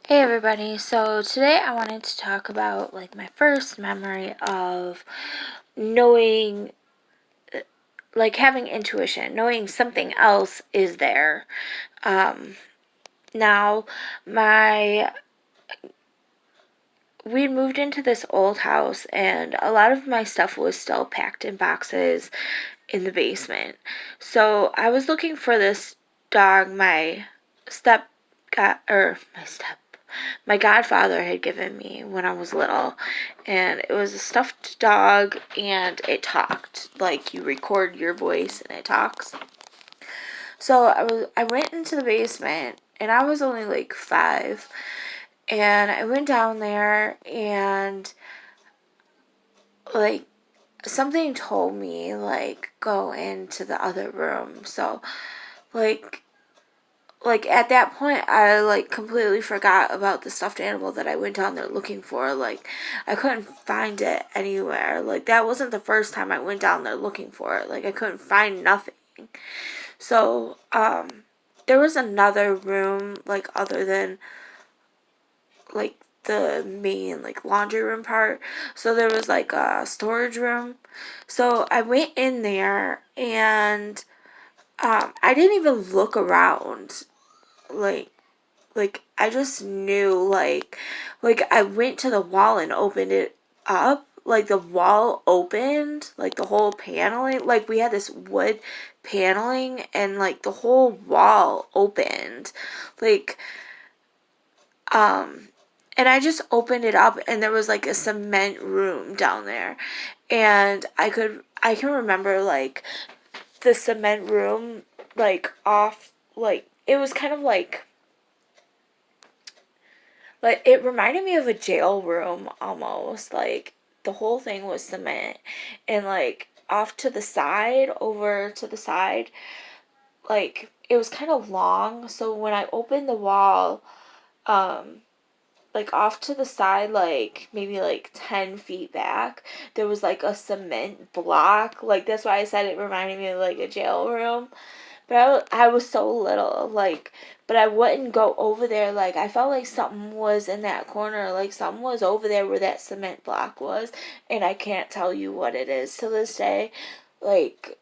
Hey everybody, so today I wanted to talk about my first memory of knowing, having intuition, knowing something else is there. Now, my we moved into this old house and a lot of my stuff was still packed in boxes in the basement. So I was looking for this dog step got or my step my godfather had given me when I was little, and it was a stuffed dog and it talked. Like, you record your voice and it talks. So I went into the basement and I was only like 5, and I went down there and like something told me go into the other room. So like at that point I completely forgot about the stuffed animal that I went down there looking for. I couldn't find it anywhere. That wasn't the first time I went down there looking for it. I couldn't find nothing. So there was another room other than the main laundry room part. So there was a storage room. So I went in there and I didn't even look around. like I just knew I went to the wall and opened it up. The wall opened, the whole paneling, we had this wood paneling, and the whole wall opened. like um and I just opened it up and there was a cement room down there. And I can remember the cement room off, it was kind of it reminded me of a jail room almost. The whole thing was cement, and off to the side, over to the side, it was kind of long. So when I opened the wall, um, off to the side, maybe 10 feet back, there was a cement block. That's why I said it reminded me of a jail room. But I was so little, but I wouldn't go over there. I felt like something was in that corner, something was over there where that cement block was, and I can't tell you what it is to this day. Like,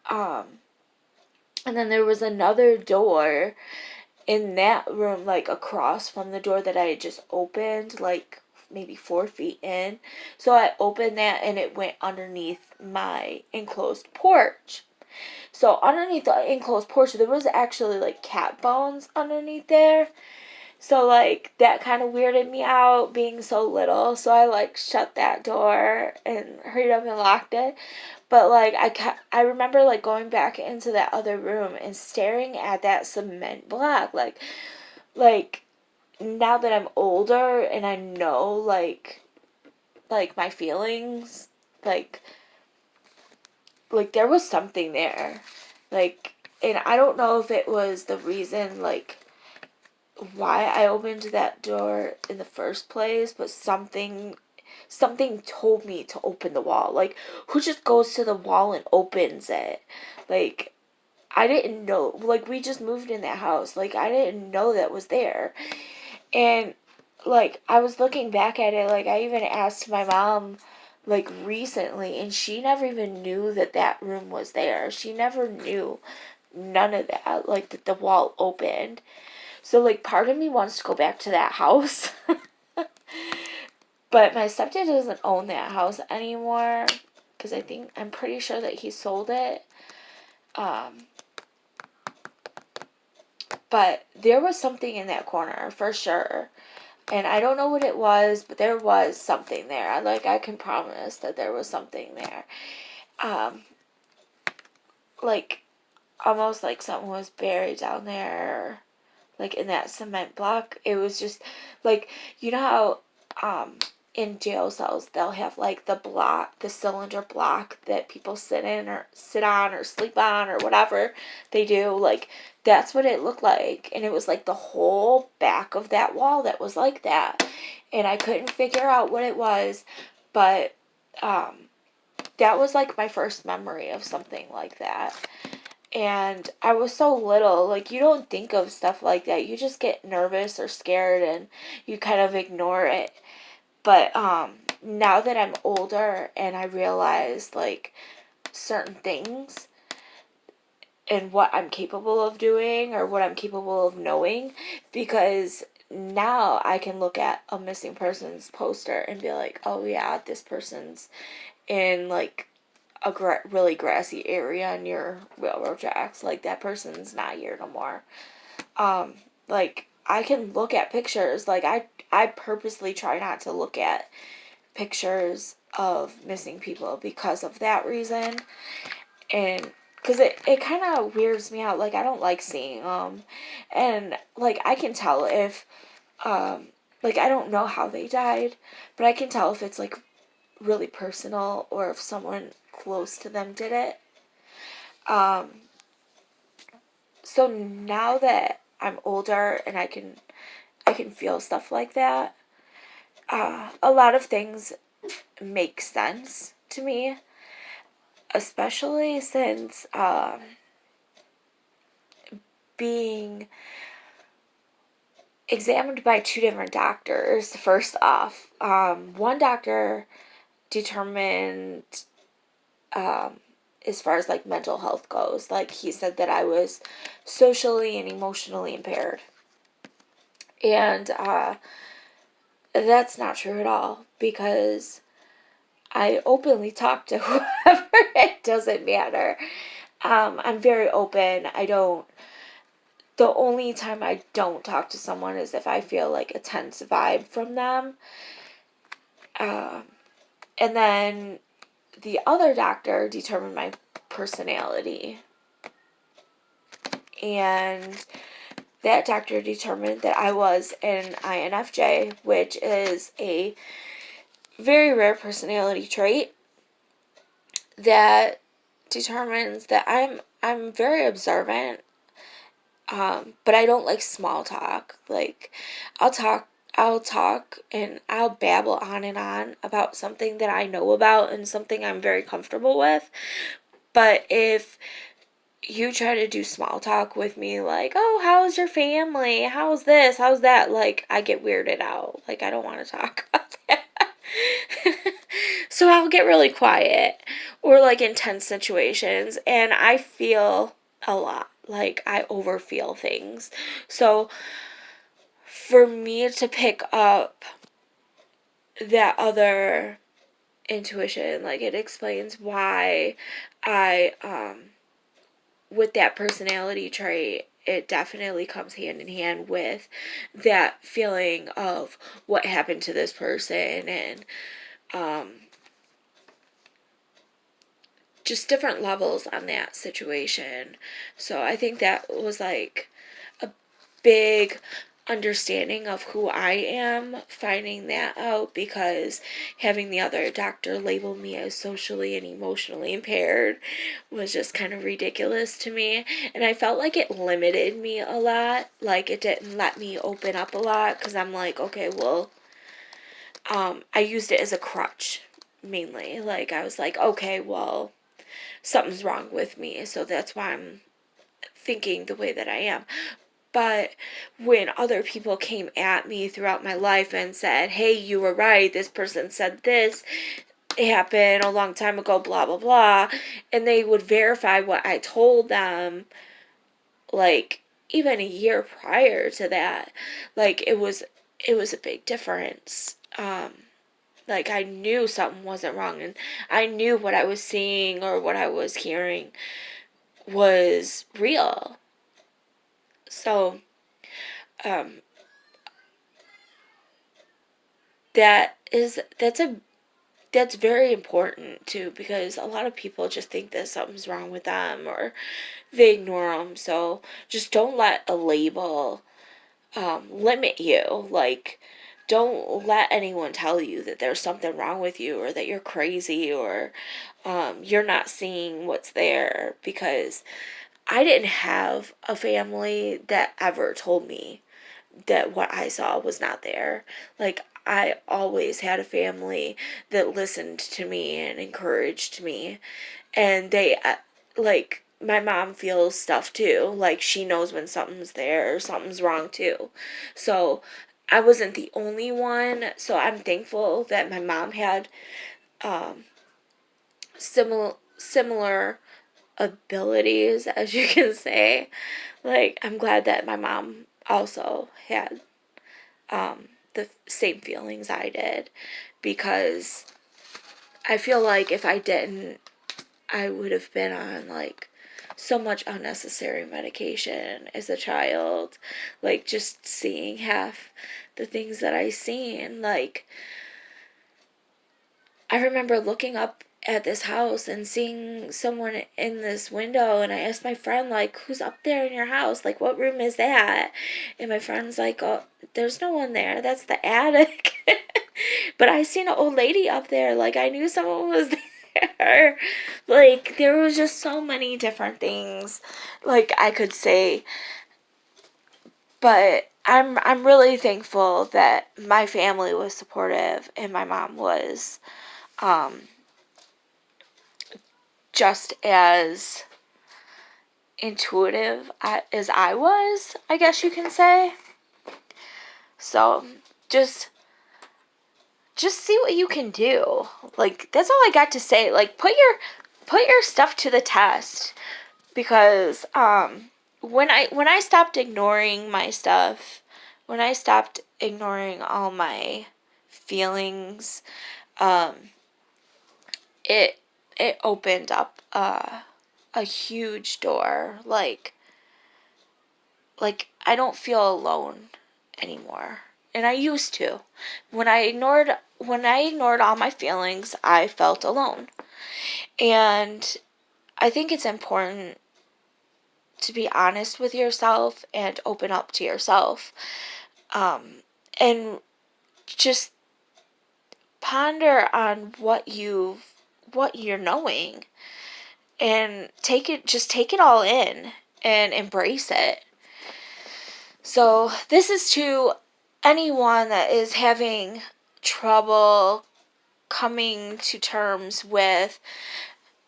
um, and then there was another door in that room, across from the door that I had just opened, maybe 4 feet in. So I opened that and it went underneath my enclosed porch. So underneath the enclosed porch, there was actually cat bones underneath there. So that kind of weirded me out being so little. So I shut that door and hurried up and locked it. But I remember going back into that other room and staring at that cement block. Like now that I'm older and I know my feelings, like there was something there. And I don't know if it was the reason why I opened that door in the first place, but something told me to open the wall. Who just goes to the wall and opens it? I didn't know. We just moved in that house. I didn't know that was there. And I was looking back at it, I even asked my mom recently, and she never even knew that that room was there. She never knew none of that, that the wall opened. So part of me wants to go back to that house. But my stepdad doesn't own that house anymore, because I'm pretty sure that he sold it. But there was something in that corner for sure. And I don't know what it was, but there was something there. I can promise that there was something there. Um, like, almost like something was buried down there, in that cement block. It was just, you know how, in jail cells, they'll have, the cylinder block that people sit on or sleep on or whatever they do. That's what it looked like. And it was, the whole back of that wall that was like that. And I couldn't figure out what it was, but, that was, my first memory of something like that. And I was so little, like, you don't think of stuff like that. You just get nervous or scared and you kind of ignore it. But now that I'm older and I realize, like, certain things and what I'm capable of doing or what I'm capable of knowing, because now I can look at a missing persons poster and be like, oh yeah, this person's in like a really grassy area near railroad tracks. Like, that person's not here no more. Like, I can look at pictures. Like, I purposely try not to look at pictures of missing people because of that reason. And because it kind of weirds me out. Like, I don't like seeing them. And, like, I can tell if, like, I don't know how they died, but I can tell if it's, like, really personal or if someone close to them did it. So now that I'm older and I can feel stuff like that, a lot of things make sense to me, especially since being examined by two different doctors. First off, one doctor determined, as far as like mental health goes, like, he said that I was socially and emotionally impaired. And that's not true at all, because I openly talk to whoever. It doesn't matter. I'm very open. The only time I don't talk to someone is if I feel like a tense vibe from them. And then the other doctor determined my personality. And that doctor determined that I was an INFJ, which is a very rare personality trait that determines that I'm very observant, but I don't like small talk. Like, I'll talk and I'll babble on and on about something that I know about and something I'm very comfortable with. But if you try to do small talk with me, like, oh, how's your family? How's this? How's that? Like, I get weirded out. Like, I don't want to talk about that. So I'll get really quiet, or like in tense situations, and I feel a lot. Like, I overfeel things. So for me to pick up that other intuition, like, it explains why I with that personality trait, it definitely comes hand in hand with that feeling of what happened to this person, and just different levels on that situation. So I think that was like a big understanding of who I am, finding that out, because having the other doctor label me as socially and emotionally impaired was just kind of ridiculous to me. And I felt like it limited me a lot. Like, it didn't let me open up a lot, because I'm like, okay, well, I used it as a crutch mainly. Like, I was like, okay, well, something's wrong with me, so that's why I'm thinking the way that I am. But when other people came at me throughout my life and said, hey, you were right, this person said this, it happened a long time ago, blah, blah, blah, and they would verify what I told them, like, even a year prior to that, like, it was a big difference. Like, I knew something wasn't wrong, and I knew what I was seeing or what I was hearing was real. So, um, that's very important too, because a lot of people just think that something's wrong with them, or they ignore them. So just don't let a label limit you. Like, don't let anyone tell you that there's something wrong with you, or that you're crazy, or you're not seeing what's there, because I didn't have a family that ever told me that what I saw was not there. Like, I always had a family that listened to me and encouraged me, and they, like, my mom feels stuff too. Like, she knows when something's there or something's wrong too. So I wasn't the only one. So I'm thankful that my mom had um, similar abilities, as you can say. Like, I'm glad that my mom also had the same feelings I did, because I feel like if I didn't, I would have been on like so much unnecessary medication as a child. Like, just seeing half the things that I seen. Like, I remember looking up at this house and seeing someone in this window, and I asked my friend, like, who's up there in your house? Like, what room is that? And my friend's like, oh, there's no one there. That's the attic. But I seen an old lady up there. Like, I knew someone was there. Like, there was just so many different things, like, I could say. But I'm really thankful that my family was supportive and my mom was um just as intuitive as I was, I guess you can say. So just see what you can do. Like, that's all I got to say. Like, put your stuff to the test, because when I stopped ignoring my stuff, when I stopped ignoring all my feelings, um it opened up a huge door. Like, I don't feel alone anymore. And I used to. When I ignored all my feelings, I felt alone. And I think it's important to be honest with yourself and open up to yourself. And just ponder on what you're knowing, and take it all in and embrace it. So this is to anyone that is having trouble coming to terms with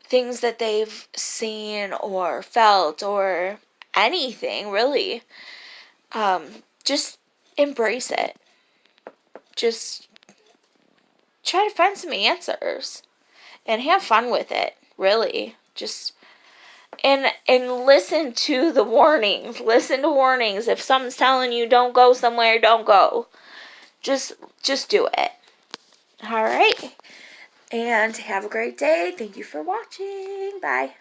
things that they've seen or felt or anything really. Just embrace it. Just try to find some answers and have fun with it, really. Just and listen to the warnings. Listen to warnings. If someone's telling you don't go somewhere, don't go. Just do it. All right. And have a great day. Thank you for watching. Bye.